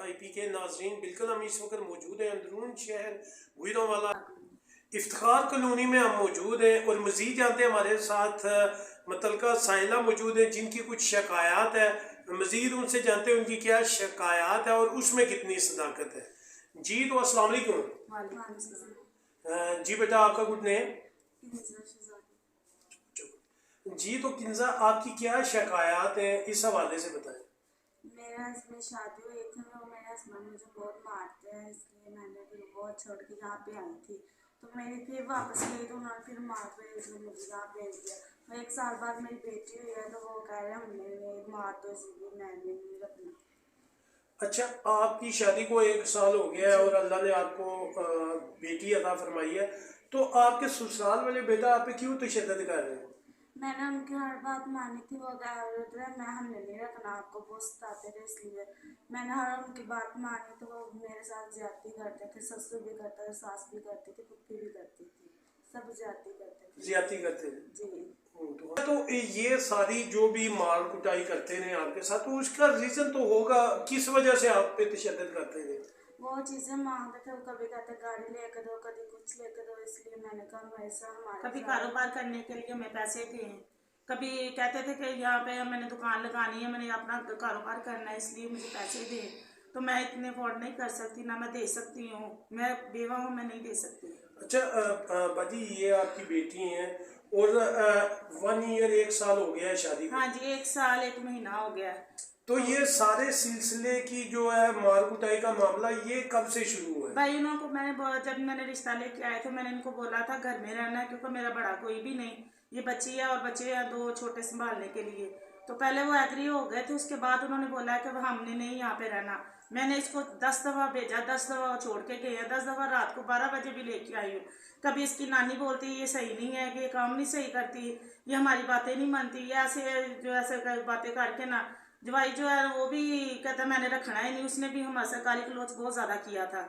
آئی پی کے ناظرین، بالکل ہم اس وقت موجود ہیں اندرون شہر گوجرانوالہ افتخار کالونی میں ہم موجود ہیں، اور مزید جانتے ہیں ہمارے ساتھ متعلقہ سائلہ موجود ہیں جن کی کچھ شکایات ہے، مزید ان سے جانتے ہیں ان کی کیا شکایات ہے اور اس میں کتنی صداقت ہے۔ جی تو السلام علیکم۔ جی بیٹا آپ کا گڈ نیم؟ جی تو کنزا آپ کی کیا شکایات ہیں اس حوالے سے بتائیں۔ میرا اس میں شادی ہوئی تھی، میرے ہسبینڈ مجھے بہت مارتے ہیں، اس لیے میں نے پھر بہت چھوڑ کے یہاں پہ آئی تھی، تو میں نے پھر واپس گئی تو انہوں نے پھر مار پہ اس نے مجھے یہاں بھیج دیا۔ اور 1 سال بعد میری بیٹی ہوئی ہے تو وہ کہہ رہے ہیں ہم نے مار دو، اسی لیے میں نے نہیں رکھنا۔ اچھا آپ کی شادی کو 1 سال ہو گیا ہے اور اللہ نے آپ کو بیٹی عطا فرمائی ہے، تو آپ کے سسرال والے بیٹا آپ پہ کیوں تشدد کر رہے ہیں؟ میں نے ان کی ہر بات مانی تھی، وہ کہہ رہے تھے ہم نے نہیں رکھنا آپ کو، وہ ستاتے تھے، اس لیے میں نے ہر ان کی بات مانی تو وہ میرے ساتھ زیادتی کرتے تھے، سسر بھی کرتا تھا، ساس بھی کرتی تھی، پھوپھی بھی کرتی تھی، سب زیادتی کرتے تھے۔ زیادتی کرتے تھے جی۔ تو یہ ساری جو بھی مار کٹائی کرتے ہیں آپ کے ساتھ، تو اس کا ریزن تو ہوگا، کس وجہ سے آپ پہ تشدد کرتے ہیں؟ وہ چیزیں مانگتے تھے، کبھی کہتے گاڑی لے کے دو، کبھی کچھ لے کے دو، اس لیے میں نے کہا ایسا ہمارے کبھی کاروبار کرنے کے لیے ہمیں پیسے تھے، کبھی کہتے تھے کہ یہاں پہ میں نے دکان لگانی ہے، میں نے اپنا کاروبار کرنا ہے، اس لیے مجھے پیسے دیں، تو میں اتنے افورڈ نہیں کر سکتی، نہ میں دے سکتی ہوں، میں بیوہ ہوں، میں نہیں دے سکتی۔ اچھا باجی یہ آپ کی بیٹی ہیں اور 1 ایئر 1 سال ہو گیا ہے شادی کو؟ ہاں جی 1 سال 1 مہینہ ہو گیا ہے۔ تو یہ سارے سلسلے کی جو ہے مار کٹائی کا معاملہ یہ کب سے شروع ہوا ہے؟ بھائی انہوں کو جب میں نے رشتہ لے کے آئے تھے میں نے ان کو بولا تھا گھر میں رہنا ہے، کیونکہ میرا بڑا کوئی بھی نہیں، یہ بچی ہے اور بچے ہیں 2 چھوٹے سنبھالنے کے لیے، تو پہلے وہ ایگری ہو گئے تھے، اس کے بعد انہوں نے بولا کہ ہم نے نہیں یہاں پہ رہنا۔ میں نے اس کو 10 دفعہ بھیجا، 10 دفعہ چھوڑ کے گئے ہیں، 10 دفعہ رات کو 12 بجے بھی لے کے آئی ہوں۔ کبھی اس کی نانی بولتی یہ صحیح نہیں ہے، کہ یہ کام نہیں صحیح کرتی، یہ ہماری باتیں نہیں مانتی، یہ ایسے باتیں کر کے نا جوائی جو ہے وہ بھی کہتا میں نے رکھنا ہی نہیں، اس نے بھی ہمارے سے گالی گلوچ بہت زیادہ کیا تھا۔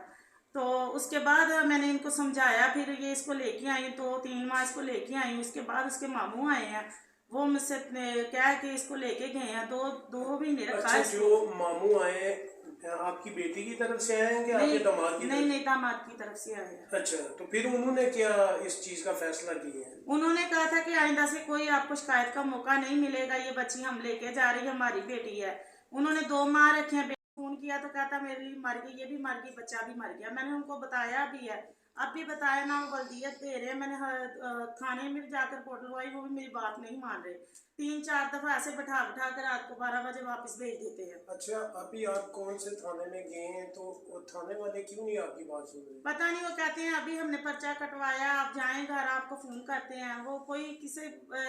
تو اس کے بعد میں نے ان کو سمجھایا، پھر یہ اس کو لے کے آئی، تو 3 ماہ اس کو لے کے آئی، اس کے بعد اس کے ماموں آئے ہیں، وہ مجھ سے کہا کہ اس کو لے کے گئے ہیں، 2 مہینے رکھا ہے اس کو۔ جو ماموں آئے آپ کی بیٹی کی طرف سے آئے ہیں کہ آپ کے داماد کی طرف؟ نہیں داماد کی طرف سے آئے ہیں۔ اچھا تو پھر انہوں نے کیا اس چیز کا فیصلہ کیا ہے؟ انہوں نے کہا تھا کہ آئندہ سے کوئی آپ کو شکایت کا موقع نہیں ملے گا، یہ بچی ہم لے کے جا رہی ہے، ہماری بیٹی ہے۔ انہوں نے 2 ماہ رکھے ہیں، فون کیا تو کہتا میرے لیے مر گئی، یہ بھی مر گئی، بچہ بھی مر گیا۔ میں نے ان کو بتایا بھی ہے، اب بھی بتایا نا، وہ بلدیت دے رہے ہیں، میں نے تھانے میں جا کر رپورٹ لگوائی، وہ بھی میری بات نہیں مان رہے، 3-4 دفعہ ایسے بٹھا کر رات کو 12 بجے واپس بھیج دیتے ہیں۔ اچھا ابھی آپ کون سے تھانے میں گئے ہیں، تو وہ تھانے والے کیوں نہیں آپ کی بات سن رہے؟ پتہ نہیں، وہ کہتے ہیں ابھی ہم نے پرچہ کٹوایا، آپ جائیں گھر، آپ کو فون کرتے ہیں، وہ کوئی کسی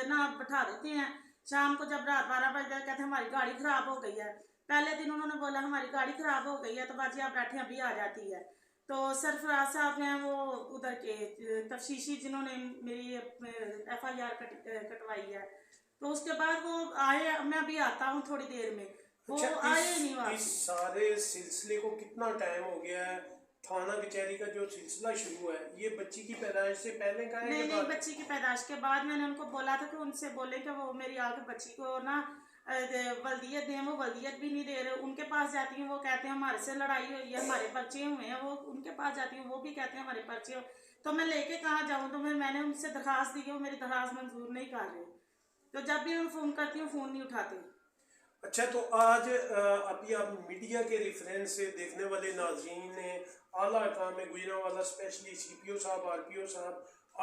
نہ بٹھا دیتے ہیں۔ شام کو جب رات 12 بجے کہتے ہیں ہماری گاڑی خراب ہو گئی ہے، پہلے دن انہوں نے بولا ہماری گاڑی خراب ہو گئی ہے، تو باجی آپ بیٹھے ابھی آ جاتی ہے۔ تو سرفراز صاحب ہیں وہ ادھر کے تفتیشی، جنہوں نے میری FIR کٹوائی ہے، تو اس کے بعد وہ آئے، میں ابھی آتا ہوں تھوڑی دیر میں، وہ آئے نہیں واپس۔ اس سارے سلسلے کو کتنا ٹائم ہو گیا ہے؟ تھانہ کچہری کا جو سلسلہ شروع ہے یہ بچی کی پیدائش سے پہلے کا ہے؟ نہیں بچی کی پیدائش کے بعد میں نے ان کو بولا تھا کہ ان سے بولے کہ وہ میری آ کے بچی کو نا ولدیت دیں، وہ ولدیت بھی نہیں دے رہے، ان کے پاس جاتی ہوں وہ کہتے ہیں ہمارے سے لڑائی ہوئی ہے، ہمارے پرچے ہوئے ہیں، وہ ان کے پاس جاتی ہوں وہ بھی کہتے ہیں ہمارے پرچے ہوئے، تو میں لے کے کہاں جاؤں؟ تو میں نے ان سے درخواست دی کہ وہ میری درخواست منظور نہیں کر رہے، تو جب بھی میں فون کرتی ہوں فون نہیں اٹھاتے۔ اچھا تو آج ابھی آپ میڈیا کے ریفرنس سے دیکھنے والے ناظرین نے اعلیٰ حکام گوجرانوالہ اسپیشلی CPO صاحب، RPO صاحب،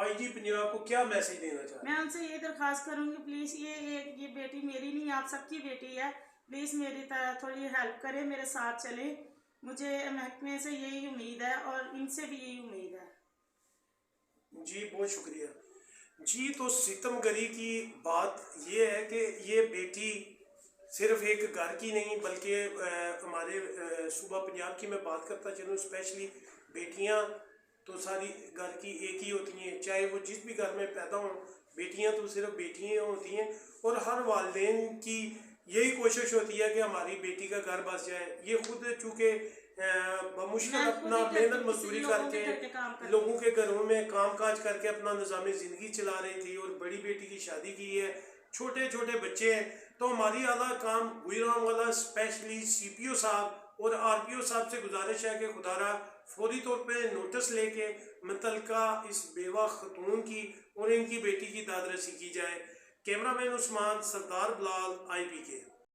IG پنجاب کو کیا میسج دینا چاہتے ہیں؟ میں ان سے یہ درخواست کروں گی پلیز یہ بیٹی میری نہیں، آپ سب کی بیٹی ہے، پلیز میری تھوڑی ہیلپ کریں، میرے ساتھ چلیں، مجھے محکمے سے یہی امید ہے اور ان سے بھی یہی امید ہے۔ جی بہت شکریہ۔ جی تو ستم گری کی بات یہ ہے کہ یہ بیٹی صرف ایک گھر کی نہیں بلکہ ہمارے صوبہ پنجاب کی میں بات کرتا چلوں، اسپیشلی بیٹیاں تو ساری گھر کی ایک ہی ہوتی ہیں، چاہے وہ جس بھی گھر میں پیدا ہوں، بیٹیاں تو صرف بیٹیاں ہوتی ہیں، اور ہر والدین کی یہی کوشش ہوتی ہے کہ ہماری بیٹی کا گھر بس جائے۔ یہ خود چونکہ بمشکل اپنا محنت مزدوری کر کے لوگوں کے گھروں میں کام کاج کر کے اپنا نظام زندگی چلا رہی تھی، اور بڑی بیٹی کی شادی کی ہے، چھوٹے چھوٹے بچے ہیں، تو ہماری اعلیٰ کام گوجرانوالہ اسپیشلی CPO صاحب اور RPO صاحب سے گزارش ہے کہ خدارہ فوری طور پہ نوٹس لے کے متعلقہ اس بیوہ خاتون کی اور ان کی بیٹی کی داد رسی کی جائے۔ کیمرہ مین عثمان، سردار بلال، IPK۔